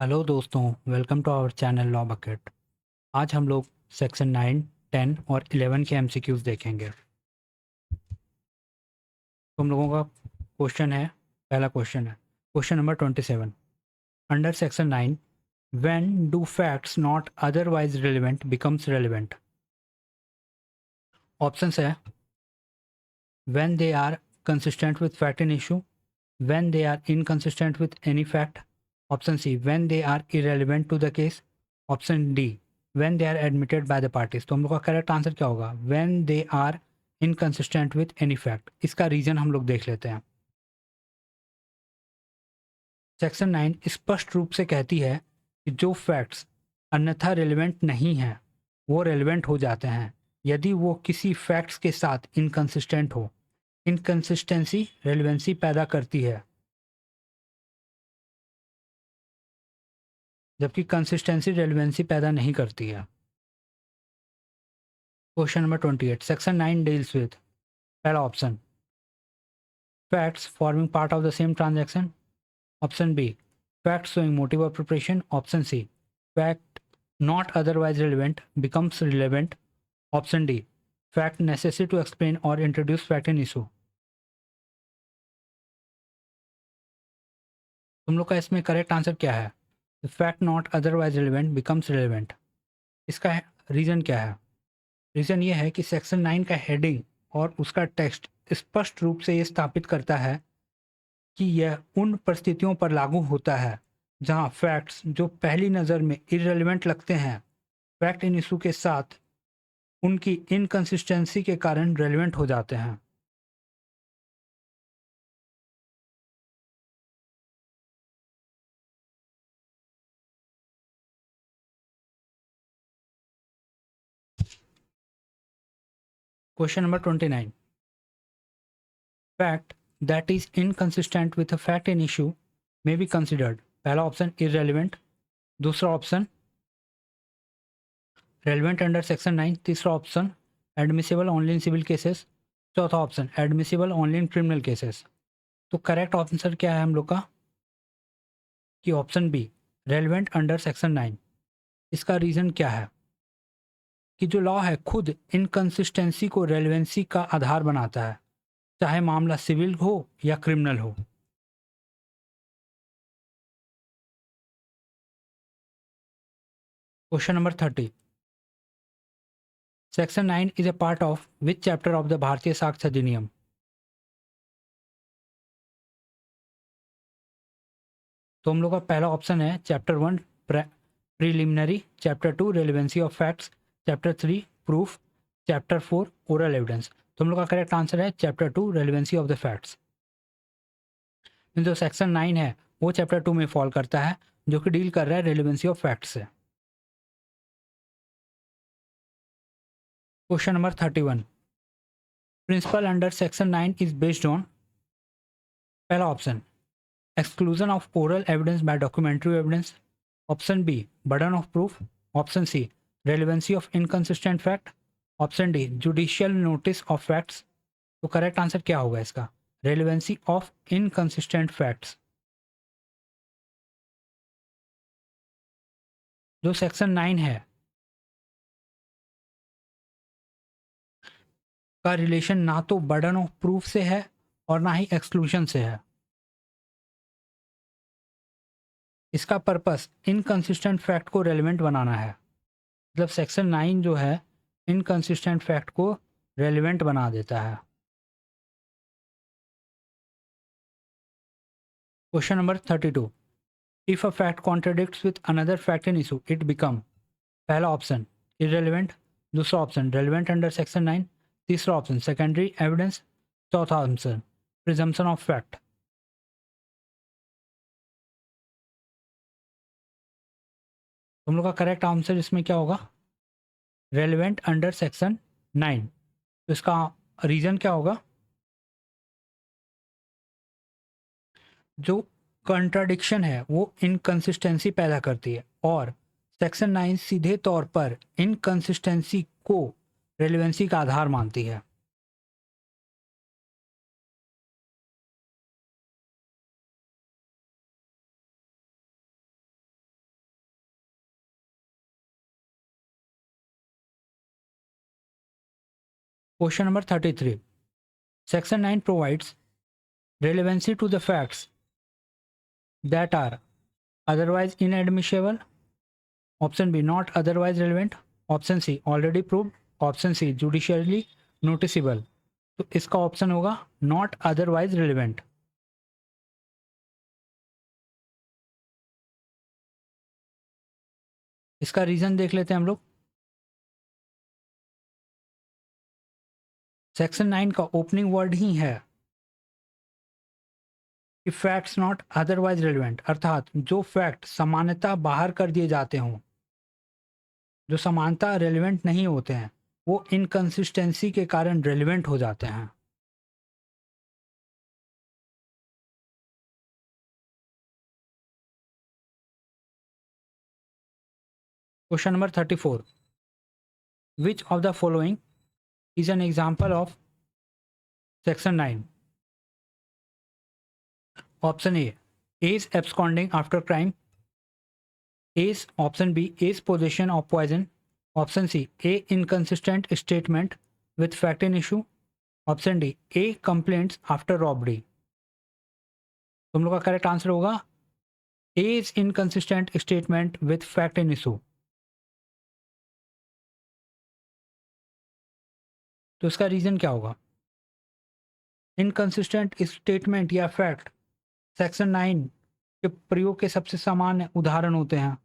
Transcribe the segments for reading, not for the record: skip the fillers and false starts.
Hello दोस्तों, welcome to our channel law bucket. आज हम लोग सेक्शन 9, 10 और 11 के एमसीक्यूज देखेंगे। तो हम लोगों का क्वेश्चन है, पहला क्वेश्चन है question number 27। Under section 9, when do facts not otherwise relevant becomes relevant? Options है when they are consistent with fact in issue, when they are inconsistent with any fact, option C when they are irrelevant to the case, option D when they are admitted by the parties. तो हम लोग का correct answer क्या होगा? When they are inconsistent with any fact. इसका reason हम लोग देख लेते हैं। सेक्शन 9 स्पष्ट रूप से कहती है कि जो फैक्ट्स अन्यथा रेलिवेंट नहीं हैं वो रेलिवेंट हो जाते हैं यदि वो किसी फैक्ट्स के साथ इनकंसिस्टेंट हो। इनकंसिस्टेंसी रेलिवेंसी पैदा करती है, जबकि कंसिस्टेंसी रेलिवेंसी पैदा नहीं करती है। Question number 28, section 9 deals with, पहला option facts forming part of the same transaction, option B fact showing motive of preparation, option C fact not otherwise relevant becomes relevant, option D fact necessary to explain और introduce fact in issue. तुम लोग का इसमें correct answer क्या है? Fact not otherwise relevant becomes relevant. इसका reason क्या है? रीज़न ये है कि सेक्शन 9 का हेडिंग और उसका टेक्स्ट स्पष्ट रूप से ये स्थापित करता है कि यह उन परिस्थितियों पर लागू होता है जहां फैक्ट्स जो पहली नज़र में इररिलेवेंट लगते हैं फैक्ट इन इशू के साथ उनकी इनकंसिस्टेंसी के कारण रेलिवेंट हो जाते हैं। Question number 29, fact that is inconsistent with a fact in issue may be considered. पहला ऑप्शन इररिलेवेंट, दूसरा ऑप्शन रेलिवेंट अंडर सेक्शन 9, तीसरा option admissible only in civil cases, चौथा option admissible only in criminal cases. तो correct answer क्या है हम लोग का? कि option B relevant under section 9। इसका रीज़न क्या है? कि जो लॉ है खुद इनकंसिस्टेंसी को रेलिवेंसी का आधार बनाता है, चाहे मामला सिविल हो या क्रिमिनल हो। Question number 30, section 9 is a part of which chapter of the भारतीय साक्ष्य अधिनियम? तो हम लोग का पहला ऑप्शन है chapter 1 preliminary, chapter 2 relevancy of facts, chapter 3 proof, chapter 4 oral evidence. तो हम लोग का करेक्ट आंसर है chapter 2 relevancy of the facts. जो सेक्शन 9 है वो चैप्टर 2 में फॉल करता है जो कि डील कर रहा है रेलिवेंसी ऑफ फैक्ट्स से। Question number 31, principle under section 9 is based on, पहला option exclusion of oral evidence by documentary evidence, option B burden of proof, option C relevancy of inconsistent fact, option D judicial notice of facts. तो correct answer क्या होगा इसका? Relevancy of inconsistent facts. जो section 9 है का relation ना तो burden of proof से है और ना ही एक्सक्लूजन से है। इसका पर्पस इनकंसिस्टेंट फैक्ट को रेलिवेंट बनाना है। मतलब सेक्शन 9 जो है इनकंसिस्टेंट फैक्ट को रेलिवेंट बना देता है। Question number 32, if a fact contradicts with another fact in issue it become, पहला ऑप्शन इररिलेवेंट, दूसरा ऑप्शन रेलिवेंट अंडर सेक्शन 9, तीसरा ऑप्शन सेकेंडरी एविडेंस, चौथा ऑप्शन प्रिजम्पशन ऑफ फैक्ट। तुम लोग का करेक्ट आंसर इसमें क्या होगा? Relevant under section 9। तो इसका रीजन क्या होगा? जो कंट्राडिक्शन है वो इनकंसिस्टेंसी पैदा करती है और सेक्शन 9 सीधे तौर पर इनकंसिस्टेंसी को रेलिवेंसी का आधार मानती है। Question number 33. Section 9 provides relevancy to the facts that are otherwise inadmissible. Option B, not otherwise relevant. Option C, already proved. Option C, judicially noticeable. तो इसका ऑप्शन होगा नॉट अदरवाइज रिलेवेंट। इसका रीजन देख लेते हैं हम लोग। सेक्शन 9 का ओपनिंग वर्ड ही है कि फैक्ट्स नॉट अदरवाइज रिलेवेंट, अर्थात जो फैक्ट समानता बाहर कर दिए जाते हों, जो समानता रेलिवेंट नहीं होते हैं, वो इनकंसिस्टेंसी के कारण रेलिवेंट हो जाते हैं। Question number 34. Which of the following is an example of section 9? Option A is absconding after crime, is option B is possession of poison, option C a inconsistent statement with fact in issue, option D a complaints after robbery। तुम लोग का correct answer होगा A is inconsistent statement with fact in issue। तो इसका reason क्या होगा? Inconsistent statement या fact section 9 के प्रयोग के सबसे सामान्य उदाहरण होते हैं।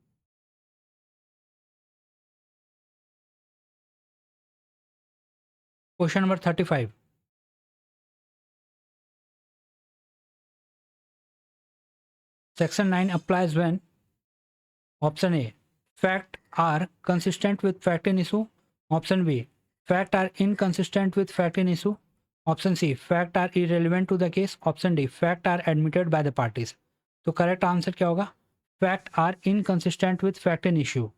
Question number 35. Section 9 applies when option A fact are consistent with fact in issue, option B fact are inconsistent with fact in issue, option C fact are irrelevant to the case, option D fact are admitted by the parties। तो correct answer क्या होगा? Fact are inconsistent with fact in issue.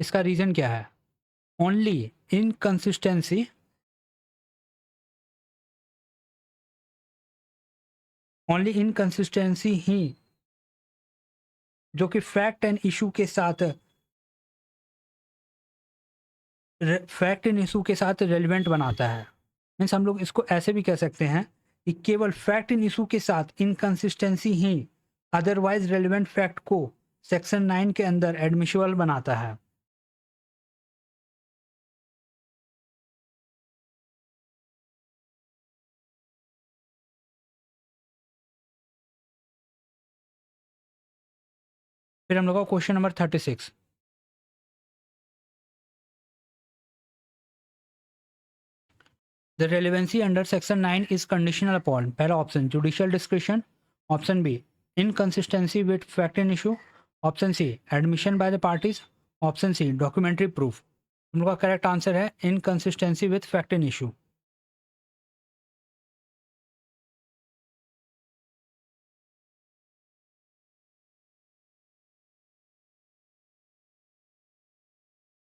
इसका reason क्या है? Only inconsistency ही जो कि fact and issue के साथ रेलिवेंट बनाता है। मीन्स हम लोग इसको ऐसे भी कह सकते हैं कि केवल फैक्ट इन इशू के साथ इनकंसिस्टेंसी ही अदरवाइज रेलिवेंट फैक्ट को सेक्शन 9 के अंदर एडमिसिबल बनाता है। फिर हम लोग का question number 36। The relevancy under section 9 is conditional upon पहला option judicial discretion, option B inconsistency with fact in issue, option C admission by the parties, option C documentary proof. हम लोग का करेक्ट आंसर है inconsistency with fact in issue.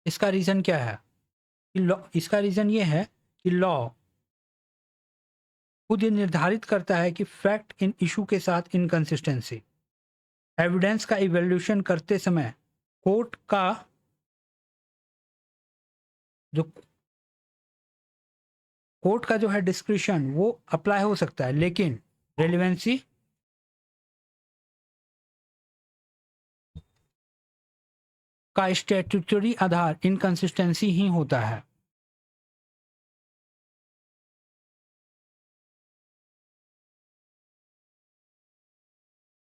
इसका reason क्या है? इसका reason ये है कि लॉ खुद ये निर्धारित करता है कि फैक्ट इन इशू के साथ इनकंसिस्टेंसी एविडेंस का इवैल्यूएशन करते समय कोर्ट का जो है डिस्क्रिशन वो अप्लाई हो सकता है, लेकिन रेलिवेंसी का स्टैट्यूटरी आधार इनकंसिस्टेंसी ही होता है।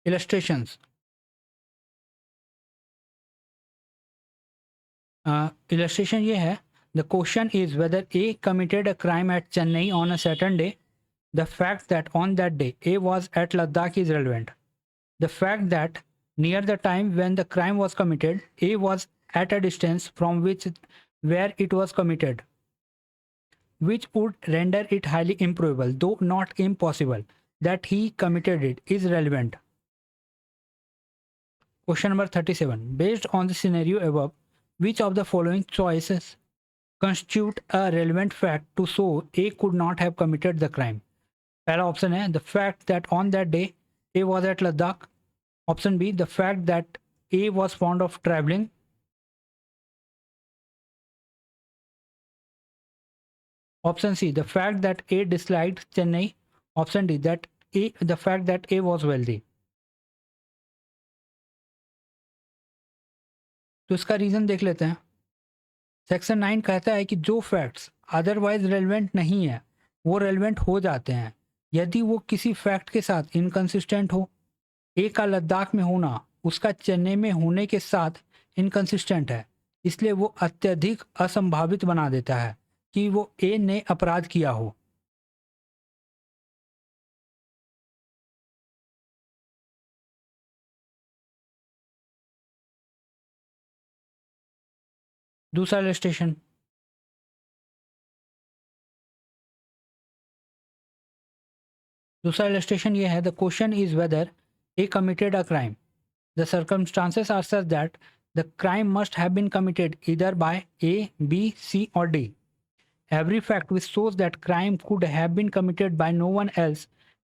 इलस्ट्रेशंस इलस्ट्रेशन ये है, the question is whether A committed a crime at Chennai on a certain day, the fact that on that day A was at Ladakh is relevant, the fact that near the time when the crime was committed A was at a distance from where it was committed, which would render it highly improbable though not impossible that he committed it is relevant। Question number 37. Based on the scenario above, which of the following choices constitute a relevant fact to show A could not have committed the crime? पहला option है the fact that on that day A was at Ladakh, option B the fact that A was fond of traveling, option C, the fact that A disliked Chennai. Option D, that A the fact that A was wealthy. तो इसका रीजन देख लेते हैं. Section 9 कहता है कि जो फैक्ट्स अदरवाइज रेलिवेंट नहीं है वो रेलिवेंट हो जाते हैं यदि वो किसी फैक्ट के साथ इनकंसिस्टेंट हो. ए का लद्दाख में होना उसका चेन्नई में होने के साथ इनकंसिस्टेंट है, इसलिए वो अत्यधिक असंभावित बना देता है कि वो ए ने अपराध किया हो. दूसरा इलस्ट्रेशन. दूसरा इलस्ट्रेशन ये है, the question is whether A committed a crime. The circumstances are such that the crime must have been committed either by A, B, C और D. Every fact which shows that crime could have been committed by no one else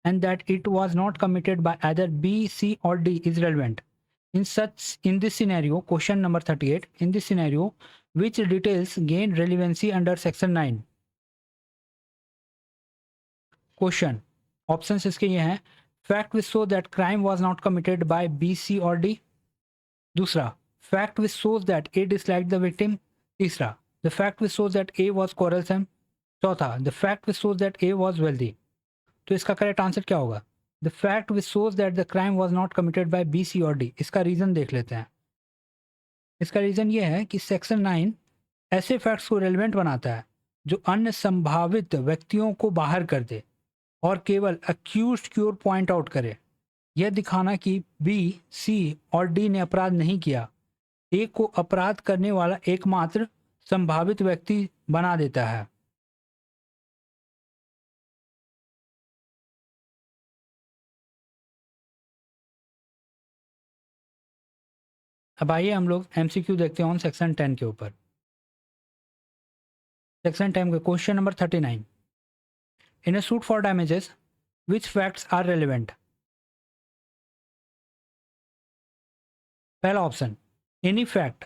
and that it was not committed by either B, C or D is relevant. In this scenario, question number 38, in this scenario, which details gain relevancy under section 9? Question. Options इसके ये हैं, fact which shows that crime was not committed by B, C or D. दूसरा, fact which shows that A disliked the victim. तीसरा, the fact which shows that A was quarrelsome. चौथा, the fact which shows that A was wealthy. तो इसका correct answer क्या होगा? The fact which shows that the crime was not committed by B, C और D. इसका रीजन देख लेते हैं. इसका रीजन ये है कि सेक्शन 9 ऐसे फैक्ट्स को रेलिवेंट बनाता है जो अन्य संभावित व्यक्तियों को बाहर कर दे और केवल अक्यूज्ड की ओर पॉइंट आउट करे. यह दिखाना कि बी, सी और डी ने अपराध नहीं किया ए को अपराध करने वाला एकमात्र संभावित व्यक्ति बना देता है. अब आइए हम लोग एमसीक्यू देखते हैं ऑन सेक्शन 10 के ऊपर. सेक्शन 10 के question number 39. In a suit for damages which facts are relevant? पहला option, any fact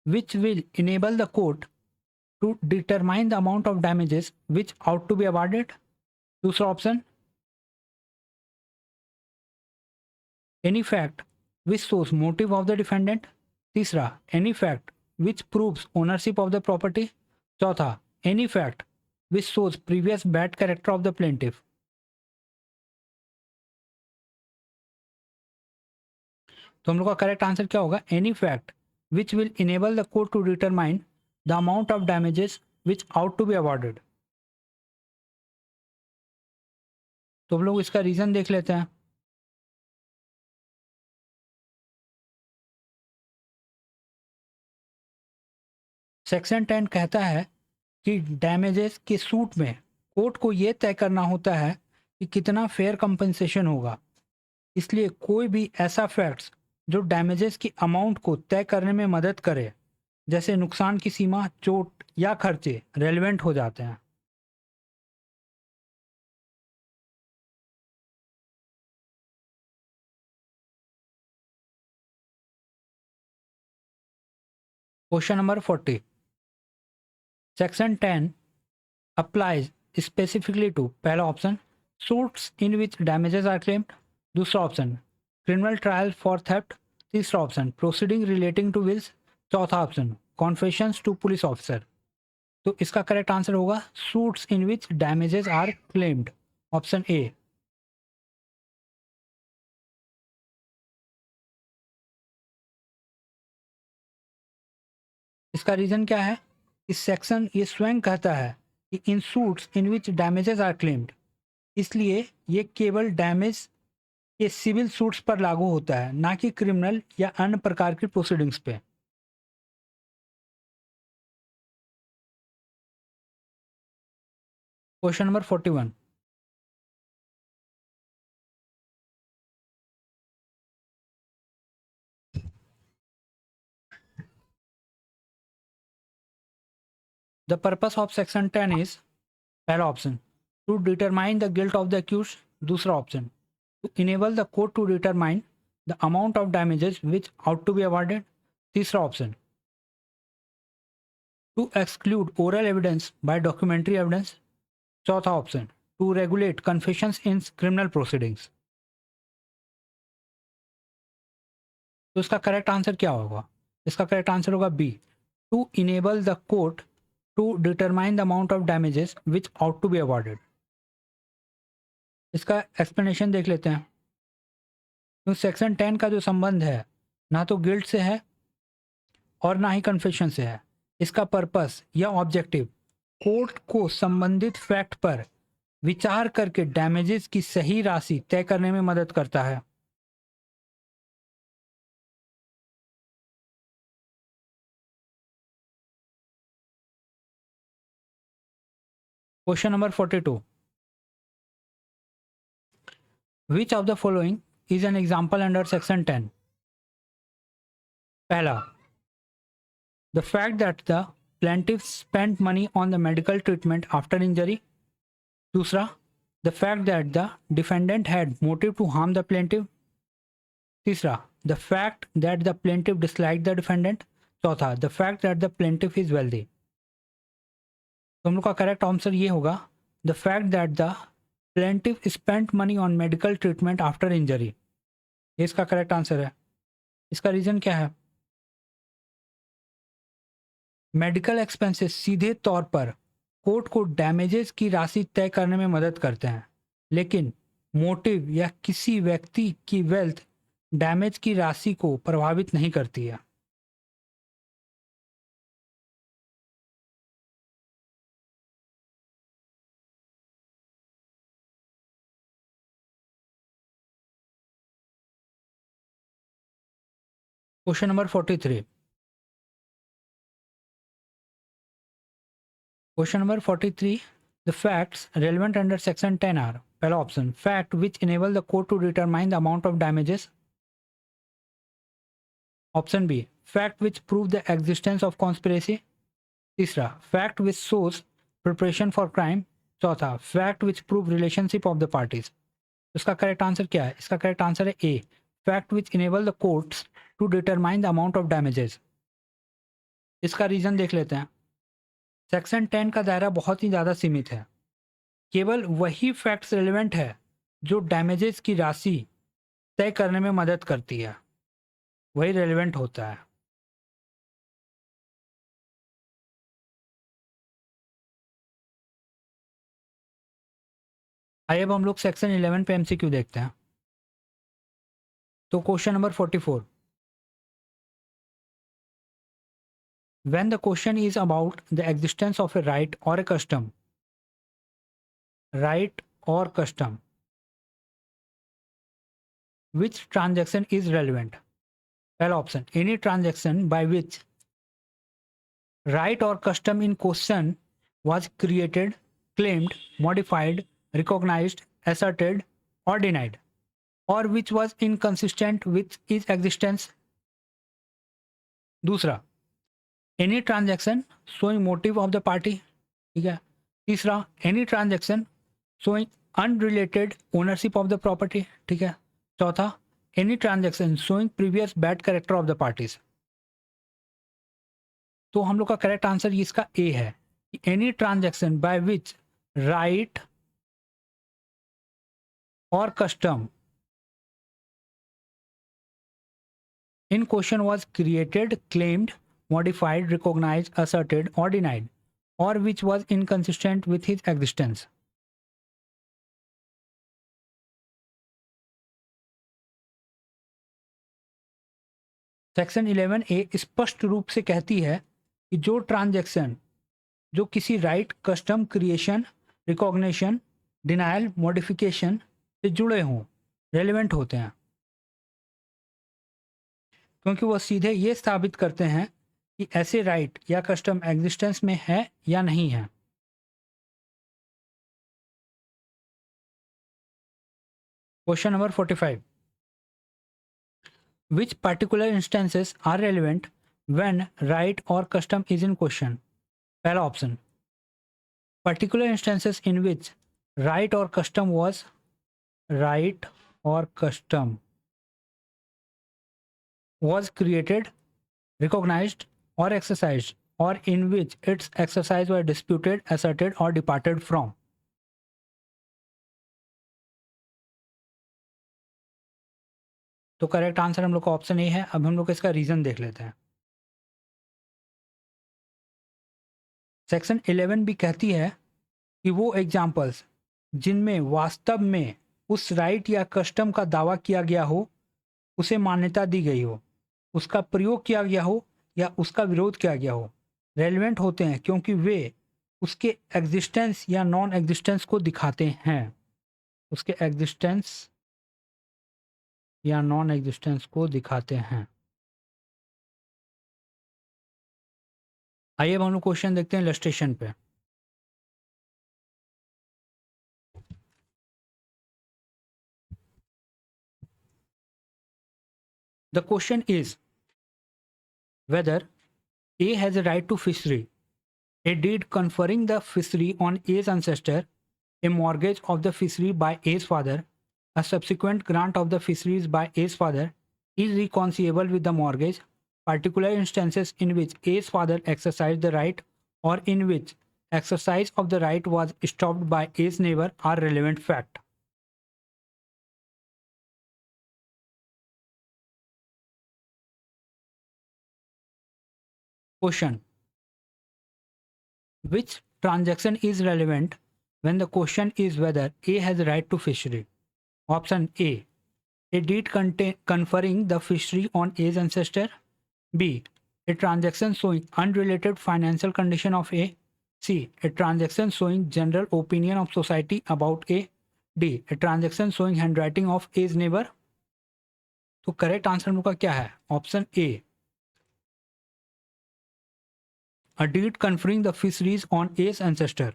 which will enable the court to determine the amount of damages which ought to be awarded. दूसरा option, any fact which shows motive of the defendant. तीसरा, any fact which proves ownership of the property. चौथा, any fact which shows previous bad character of the plaintiff. तो हम लोग का correct answer क्या होगा? Any fact which will enable the court to determine the amount of damages which ought to be awarded. तो हम लोग इसका रीजन देख लेते हैं. सेक्शन 10 कहता है कि डैमेजेस के सूट में कोर्ट को यह तय करना होता है कि कितना फेयर कंपनसेशन होगा. इसलिए कोई भी ऐसा फैक्ट्स जो डैमेजेस की अमाउंट को तय करने में मदद करे, जैसे नुकसान की सीमा, चोट या खर्चे, रेलेवेंट हो जाते हैं. Question number 40. Section 10 applies specifically to, पहला option, suits in which damages are claimed. दूसरा option, criminal trial for theft. तीसरा option, proceeding relating to wills. चौथा option, confessions to police officer. तो इसका करेक्ट आंसर होगा suits in which damages are claimed, option A. इसका reason क्या है? इस सेक्शन ये स्वयं कहता है कि in suits in which damages are claimed, इसलिए ये केवल डैमेज के सिविल सूट्स पर लागू होता है, ना कि क्रिमिनल या अन्य प्रकार की प्रोसीडिंग्स पे. Question number 41. The purpose of section 10 is, पहला option, to determine the guilt of the accused. दूसरा option, to enable the court to determine the amount of damages which ought to be awarded. तीसरा option, to exclude oral evidence by documentary evidence. चौथा option, to regulate confessions in criminal proceedings. तो इसका correct answer क्या होगा? इसका correct answer होगा B, to enable the court to determine the amount of damages which ought to be awarded. इसका explanation देख लेते हैं। तो सेक्शन 10 का जो संबंध है ना तो गिल्ट से है और ना ही कन्फेशन से है। इसका पर्पस या ऑब्जेक्टिव कोर्ट को संबंधित फैक्ट पर विचार करके डैमेजेस की सही राशि तय करने में मदद करता है। Question number 42, which of the following is an example under section 10? पहला, the fact that the plaintiff spent money on the medical treatment after injury. दूसरा, the fact that the defendant had motive to harm the plaintiff. तीसरा, the fact that the plaintiff disliked the defendant. चौथा, the fact that the plaintiff is wealthy. तो हम लोग का correct answer ये होगा, the fact that the plaintiff spent money on medical treatment after injury. ये इसका करेक्ट आंसर है। इसका रीजन क्या है? मेडिकल एक्सपेंसेस सीधे तौर पर कोर्ट को डैमेजेस की राशि तय करने में मदद करते हैं, लेकिन मोटिव या किसी व्यक्ति की वेल्थ डैमेज की राशि को प्रभावित नहीं करती है। Question number 43, question number 43, the facts relevant under section 10 are. पहला option, fact which enable the court to determine the amount of damages. Option B, fact which prove the existence of conspiracy. तीसरा, fact which shows preparation for crime. चौथा, fact which prove relationship of the parties. इसका correct answer क्या है? इसका correct answer है A, fact which enable the courts to determine the amount of damages. इसका रीजन देख लेते हैं। सेक्शन 10 का दायरा बहुत ही ज़्यादा सीमित है। केवल वही फैक्ट्स रिलेवेंट है जो डैमेजेस की राशि तय करने में मदद करती है, वही रेलिवेंट होता है। आइए अब हम लोग सेक्शन 11 पे एमसीक्यू देखते हैं। तो question number 44, when the question is about the existence of a right or a custom, right or custom, which transaction is relevant? पहला option, any transaction by which right or custom in question was created, claimed, modified, recognized, asserted, or denied, or which was inconsistent with its existence. दूसरा, any transaction showing motive of the party, ठीक है। तीसरा, any transaction showing unrelated ownership of the property, ठीक है। चौथा, any transaction showing previous bad character of the parties. तो हम लोग का करेक्ट आंसर इसका ए है, any transaction by which right or custom in question was created, claimed, modified, recognised, asserted or denied, or which was inconsistent with his existence. Section 11A स्पष्ट रूप से कहती है कि जो ट्रांजैक्शन जो किसी right, custom, creation, recognition, denial, modification से जुड़े हों, रेलिवेंट होते हैं, क्योंकि वो सीधे ये साबित करते हैं कि ऐसे राइट या कस्टम एग्जिस्टेंस में है या नहीं है। Question number 45, which particular instances are relevant when right or custom is in question? पहला option, particular instances in which right or custom was right or custom was created, recognized or exercised, or in which its exercise were disputed, asserted or departed from. तो correct answer हम लोग का option A है। अब हम लोग इसका reason देख लेते हैं। सेक्शन 11 भी कहती है कि वो एग्जाम्पल्स जिनमें वास्तव में उस राइट या कस्टम का दावा किया गया हो, उसे मान्यता दी गई हो, उसका प्रयोग किया गया हो या उसका विरोध किया गया हो, रेलेवेंट होते हैं क्योंकि वे उसके एग्जिस्टेंस या नॉन एग्जिस्टेंस को दिखाते हैं। उसके एग्जिस्टेंस या नॉन एग्जिस्टेंस को दिखाते हैं। आइए अब हम लोग क्वेश्चन देखते हैं इलस्ट्रेशन पे। The question is whether A has a right to fishery, a deed conferring the fishery on A's ancestor, a mortgage of the fishery by A's father, a subsequent grant of the fisheries by A's father is reconcilable with the mortgage. Particular instances in which A's father exercised the right or in which exercise of the right was stopped by A's neighbor are relevant fact. Question: which transaction is relevant when the question is whether A has a right to fishery? Option A deed conferring the fishery on A's ancestor. B, a transaction showing unrelated financial condition of A. C, a transaction showing general opinion of society about A. D, a transaction showing handwriting of A's neighbor. तो correct answer हम लोग का क्या है? Option A, a deed conferring the fisheries on A's ancestor.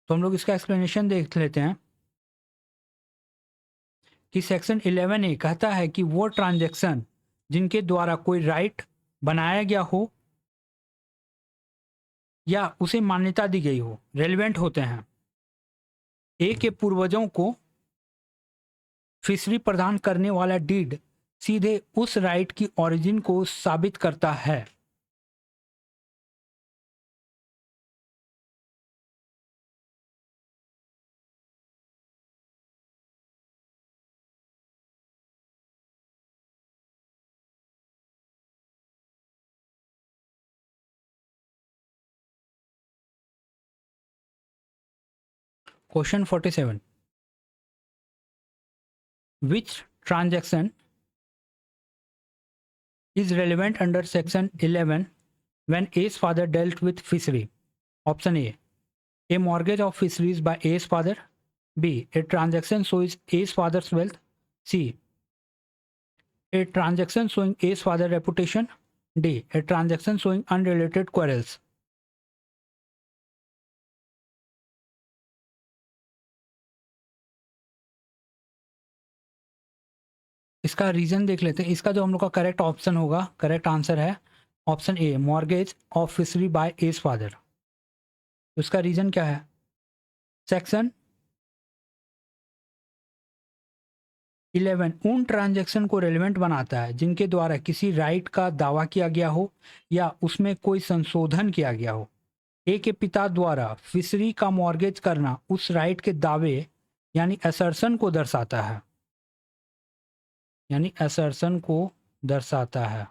तो हम लोग इसका एक्सप्लेनेशन देख लेते हैं कि सेक्शन 11A कहता है कि वो ट्रांजैक्शन जिनके द्वारा कोई राइट बनाया गया हो या उसे मान्यता दी गई हो, रेलिवेंट होते हैं। ए के पूर्वजों को फिशरी प्रदान करने वाला डीड सीधे उस राइट की ओरिजिन को साबित करता है। Question 47, which transaction is relevant under section 11 when A's father dealt with fishery? Option A mortgage of fisheries by A's father. B, a transaction shows A's father's wealth. C, a transaction showing A's father reputation. D, a transaction showing unrelated quarrels. इसका रीजन देख लेते हैं। इसका जो हम लोग का करेक्ट ऑप्शन होगा, करेक्ट आंसर है option A, mortgage of fishery by as father. उसका रीजन क्या है? सेक्शन 11 उन ट्रांजैक्शन को रेलेवेंट बनाता है जिनके द्वारा किसी राइट का दावा किया गया हो या उसमें कोई संशोधन किया गया हो। ए के पिता द्वारा फिशरी का मॉर्गेज करना उस राइट के दावे यानी असर्शन को दर्शाता है, यानी असर्शन को दर्शाता है।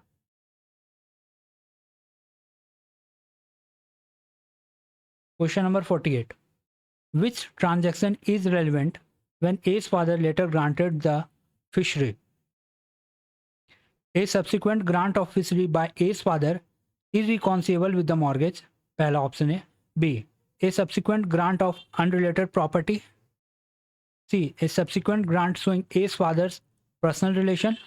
Question number 48, which transaction is relevant when A's father later granted the fishery? A subsequent grant of fishery by A's father is reconcilable with the mortgage. पहला ऑप्शन है। B, a subsequent grant of unrelated property. C, a subsequent grant showing A's father's personal relation.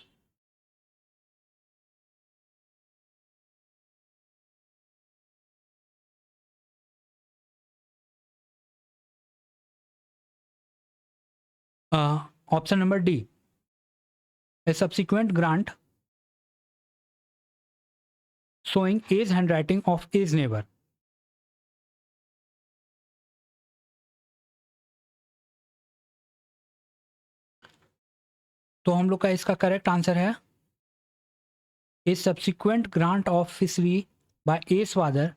Option number D, a subsequent grant showing A's handwriting of A's neighbor. तो हम लोग का इसका correct answer है A subsequent grant of fishery by A's father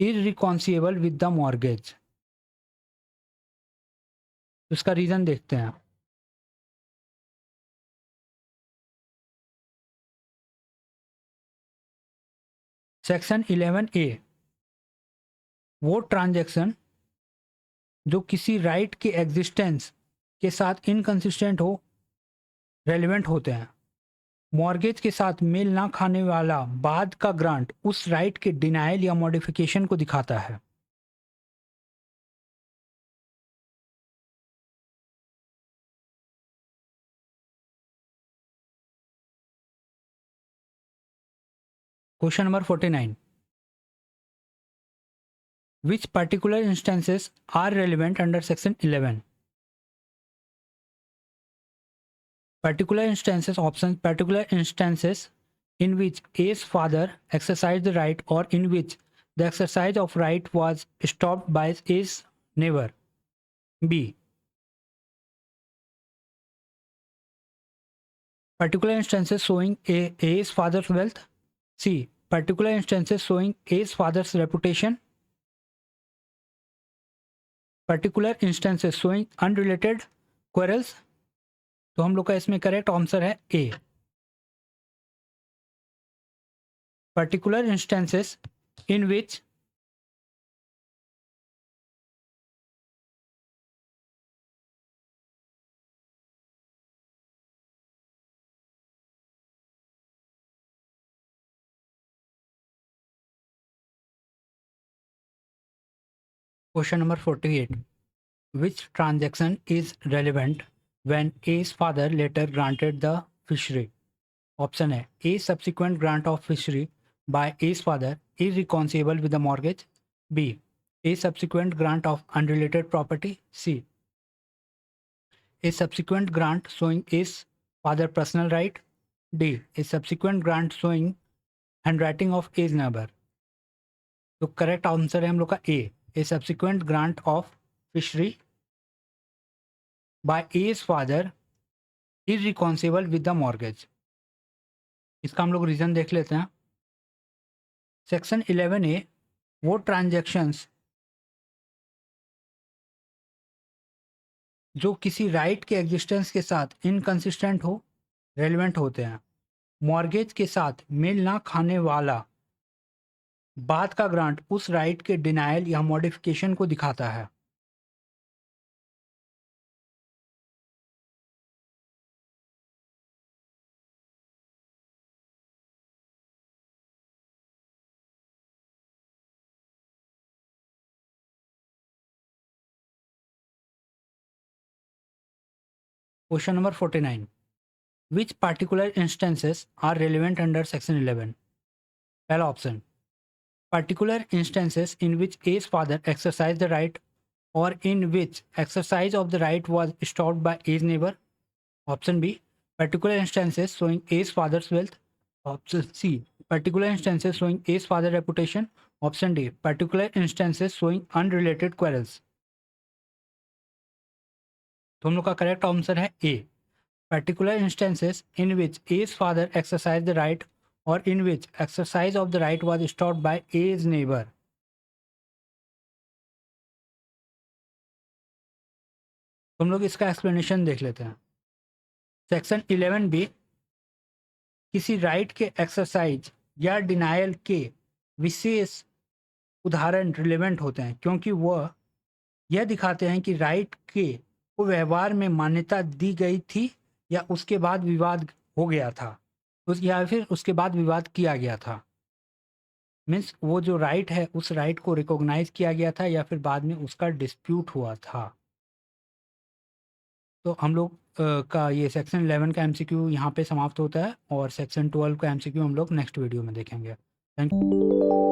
is reconcilable with the mortgage. तो इसका reason देखते हैं। सेक्शन 11A, वो ट्रांजैक्शन जो किसी राइट के एग्जिस्टेंस के साथ इनकंसिस्टेंट हो, रेलिवेंट होते हैं। मॉर्गेज के साथ मेल ना खाने वाला बाद का ग्रांट उस राइट के डिनायल या मॉडिफिकेशन को दिखाता है। Question number 49, which particular instances are relevant under section 11? Particular instances, options, particular instances in which A's father exercised the right or in which the exercise of right was stopped by A's neighbor. B, particular instances showing A's father's wealth. C, particular instances showing A's father's reputation. Particular instances showing unrelated quarrels. तो हम लोग का इसमें correct answer है A, particular instances in which question number 48, which transaction is relevant when A's father later granted the fishery? Option A, A subsequent grant of fishery by A's father is reconcilable with the mortgage. B, A subsequent grant of unrelated property. C, A subsequent grant showing A's father personal right. D, A subsequent grant showing handwriting of A's neighbor. तो correct answer है हम लोग का A subsequent grant of fishery by as father is reconcilable with the mortgage. इसका हम लोग reason देख लेते हैं। सेक्शन 11A, वो ट्रांजैक्शंस जो किसी राइट के एग्जिस्टेंस के साथ इनकंसिस्टेंट हो, रेलिवेंट होते हैं। मॉर्गेज के साथ मेल ना खाने वाला बाद का ग्रांट उस राइट के डिनायल या मॉडिफिकेशन को दिखाता है। Question number 49, which particular instances are relevant under section 11? पहला option, particular instances in which A's father exercised the right or in which exercise of the right was stopped by A's neighbor. Option B, particular instances showing A's father's wealth. Option C, particular instances showing A's father's reputation. Option D, particular instances showing unrelated quarrels. तो हम लोग का correct answer है ए, particular instances in which A's father exercised the right or in which exercise of the right was stopped by A's neighbor. हम लोग इसका explanation देख लेते हैं। सेक्शन 11B किसी राइट के एक्सरसाइज या डिनायल के विशेष उदाहरण रिलेवेंट होते हैं क्योंकि वह यह दिखाते हैं कि राइट के को व्यवहार में मान्यता दी गई थी या उसके बाद विवाद हो गया था, या फिर उसके बाद विवाद किया गया था। मीन्स वो जो राइट है उस राइट को रिकॉग्नाइज किया गया था या फिर बाद में उसका डिस्प्यूट हुआ था। तो हम लोग का ये सेक्शन 11 का एमसीक्यू यहाँ पे समाप्त होता है और सेक्शन 12 का एमसीक्यू हम लोग नेक्स्ट वीडियो में देखेंगे। Thank you.